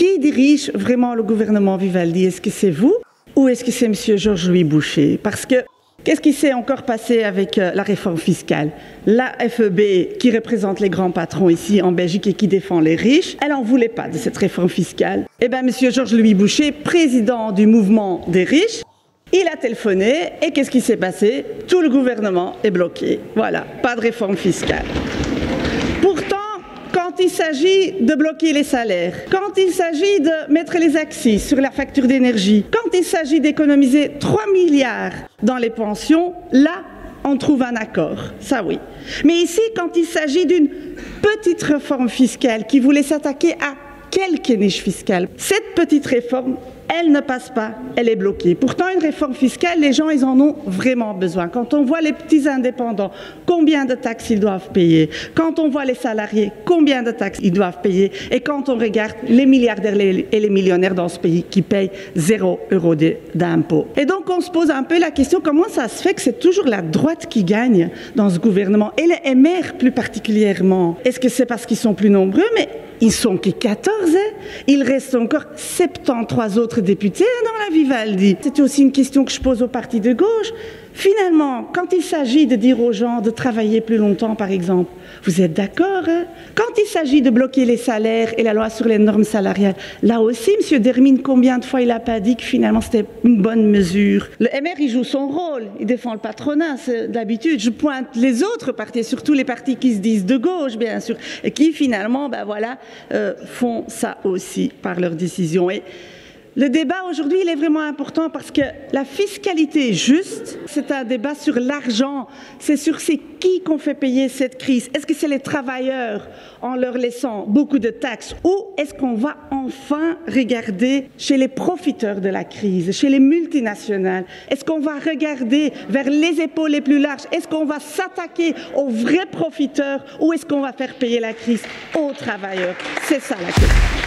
qui dirige vraiment le gouvernement Vivaldi? Est-ce que c'est vous ou est-ce que c'est M. Georges-Louis Boucher? Parce que qu'est-ce qui s'est encore passé avec la réforme fiscale? La FEB, qui représente les grands patrons ici en Belgique et qui défend les riches, elle n'en voulait pas de cette réforme fiscale. Eh bien, M. Georges-Louis Boucher, président du mouvement des riches, il a téléphoné et qu'est-ce qui s'est passé? Tout le gouvernement est bloqué. Voilà, pas de réforme fiscale. Pourtant, quand il s'agit de bloquer les salaires, quand il s'agit de mettre les axes sur la facture d'énergie, quand il s'agit d'économiser 3 milliards dans les pensions, là, on trouve un accord. Ça, oui. Mais ici, quand il s'agit d'une petite réforme fiscale qui voulait s'attaquer à quelques niches fiscales, cette petite réforme, elle ne passe pas, elle est bloquée. Pourtant, une réforme fiscale, les gens, ils en ont vraiment besoin. Quand on voit les petits indépendants, combien de taxes ils doivent payer. Quand on voit les salariés, combien de taxes ils doivent payer. Et quand on regarde les milliardaires et les millionnaires dans ce pays qui payent 0 € d'impôts. Et donc, on se pose un peu la question, comment ça se fait que c'est toujours la droite qui gagne dans ce gouvernement? Et les MR plus particulièrement. Est-ce que c'est parce qu'ils sont plus nombreux? Mais ils sont que 14, hein. Il reste encore 73 autres députés dans la Vivaldi. C'est aussi une question que je pose aux partis de gauche. Finalement, quand il s'agit de dire aux gens de travailler plus longtemps, par exemple, vous êtes d'accord, hein? Quand il s'agit de bloquer les salaires et la loi sur les normes salariales, là aussi, M. Dermine, combien de fois il n'a pas dit que finalement c'était une bonne mesure? Le MR, il joue son rôle, il défend le patronat, c'est d'habitude. Je pointe les autres partis, surtout les partis qui se disent de gauche, bien sûr, et qui finalement, ben voilà, font ça aussi par leurs décisions. Et le débat aujourd'hui, il est vraiment important parce que la fiscalité juste, c'est un débat sur l'argent, c'est sur c'est qui qu'on fait payer cette crise. Est-ce que c'est les travailleurs en leur laissant beaucoup de taxes ou est-ce qu'on va enfin regarder chez les profiteurs de la crise, chez les multinationales? Est-ce qu'on va regarder vers les épaules les plus larges? Est-ce qu'on va s'attaquer aux vrais profiteurs ou est-ce qu'on va faire payer la crise aux travailleurs? C'est ça la question.